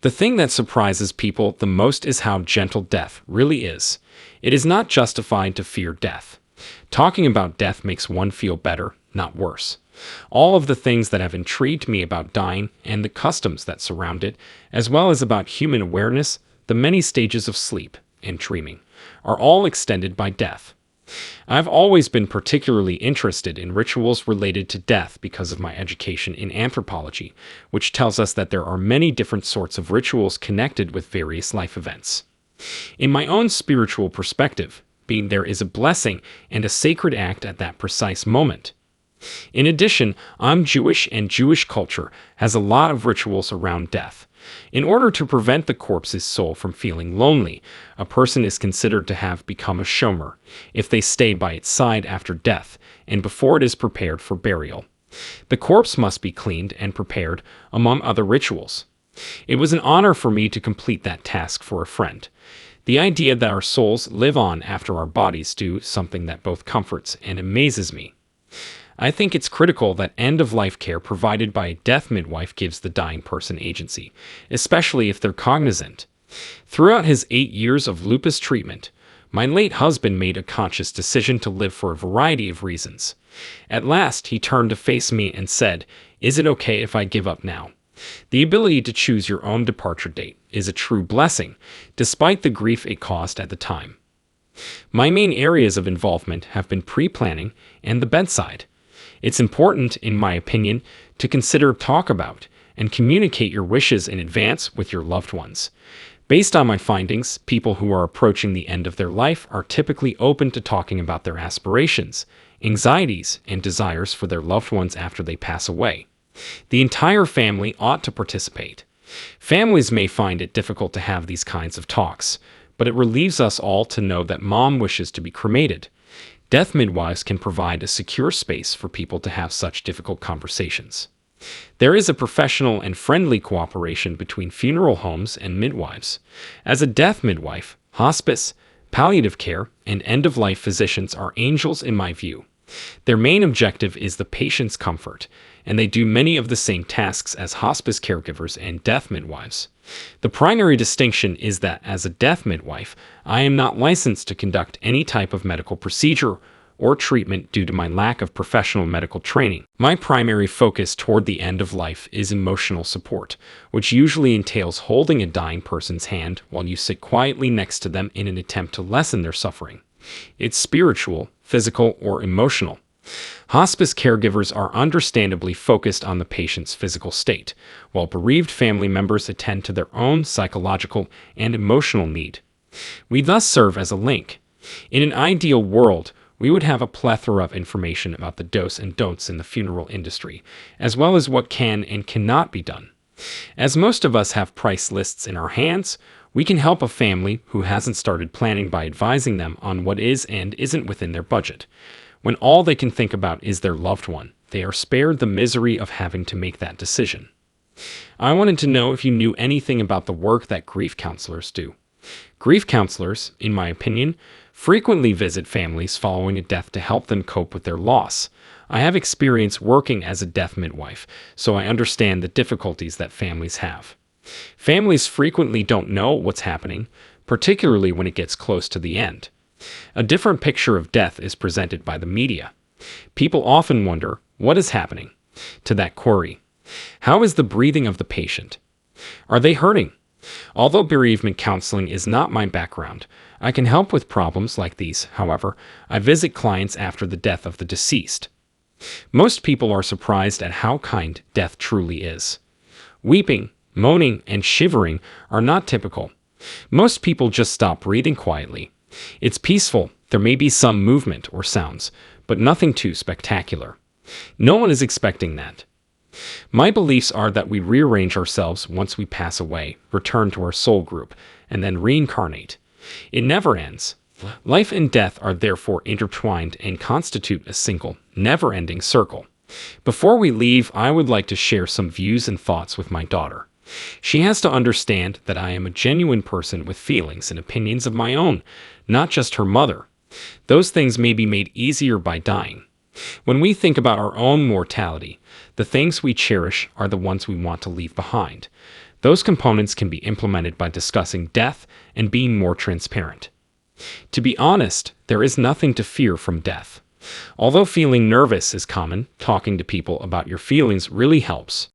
The thing that surprises people the most is how gentle death really is. It is not justified to fear death. Talking about death makes one feel better, not worse. All of the things that have intrigued me about dying and the customs that surround it, as well as about human awareness, the many stages of sleep and dreaming, are all extended by death. I've always been particularly interested in rituals related to death because of my education in anthropology, which tells us that there are many different sorts of rituals connected with various life events. In my own spiritual perspective, being there is a blessing and a sacred act at that precise moment. In addition, I'm Jewish, and Jewish culture has a lot of rituals around death. In order to prevent the corpse's soul from feeling lonely, a person is considered to have become a shomer if they stay by its side after death and before it is prepared for burial. The corpse must be cleaned and prepared, among other rituals. It was an honor for me to complete that task for a friend. The idea that our souls live on after our bodies do something that both comforts and amazes me. I think it's critical that end-of-life care provided by a death midwife gives the dying person agency, especially if they're cognizant. Throughout his 8 years of lupus treatment, my late husband made a conscious decision to live for a variety of reasons. At last, he turned to face me and said, "Is it okay if I give up now?" The ability to choose your own departure date is a true blessing, despite the grief it caused at the time. My main areas of involvement have been pre-planning and the bedside. It's important, in my opinion, to consider, talk about, and communicate your wishes in advance with your loved ones. Based on my findings, people who are approaching the end of their life are typically open to talking about their aspirations, anxieties, and desires for their loved ones after they pass away. The entire family ought to participate. Families may find it difficult to have these kinds of talks, but it relieves us all to know that mom wishes to be cremated. Death midwives can provide a secure space for people to have such difficult conversations. There is a professional and friendly cooperation between funeral homes and midwives. As a death midwife, hospice, palliative care, and end-of-life physicians are angels in my view. Their main objective is the patient's comfort, and they do many of the same tasks as hospice caregivers and death midwives. The primary distinction is that as a death midwife, I am not licensed to conduct any type of medical procedure or treatment due to my lack of professional medical training. My primary focus toward the end of life is emotional support, which usually entails holding a dying person's hand while you sit quietly next to them in an attempt to lessen their suffering. It's spiritual, physical, or emotional. Hospice caregivers are understandably focused on the patient's physical state, while bereaved family members attend to their own psychological and emotional need. We thus serve as a link. In an ideal world, we would have a plethora of information about the do's and don'ts in the funeral industry, as well as what can and cannot be done. As most of us have price lists in our hands, we can help a family who hasn't started planning by advising them on what is and isn't within their budget. When all they can think about is their loved one, they are spared the misery of having to make that decision. I wanted to know if you knew anything about the work that grief counselors do. Grief counselors, in my opinion, frequently visit families following a death to help them cope with their loss. I have experience working as a death midwife, so I understand the difficulties that families have. Families frequently don't know what's happening, particularly when it gets close to the end. A different picture of death is presented by the media. People often wonder, what is happening? To that query, how is the breathing of the patient? Are they hurting? Although bereavement counseling is not my background, I can help with problems like these. However, I visit clients after the death of the deceased. Most people are surprised at how kind death truly is. Weeping, moaning, and shivering are not typical. Most people just stop breathing quietly. It's peaceful, there may be some movement or sounds, but nothing too spectacular. No one is expecting that. My beliefs are that we rearrange ourselves once we pass away, return to our soul group, and then reincarnate. It never ends. Life and death are therefore intertwined and constitute a single, never-ending circle. Before we leave, I would like to share some views and thoughts with my daughter. She has to understand that I am a genuine person with feelings and opinions of my own, not just her mother. Those things may be made easier by dying. When we think about our own mortality, the things we cherish are the ones we want to leave behind. Those components can be implemented by discussing death and being more transparent. To be honest, there is nothing to fear from death. Although feeling nervous is common, talking to people about your feelings really helps.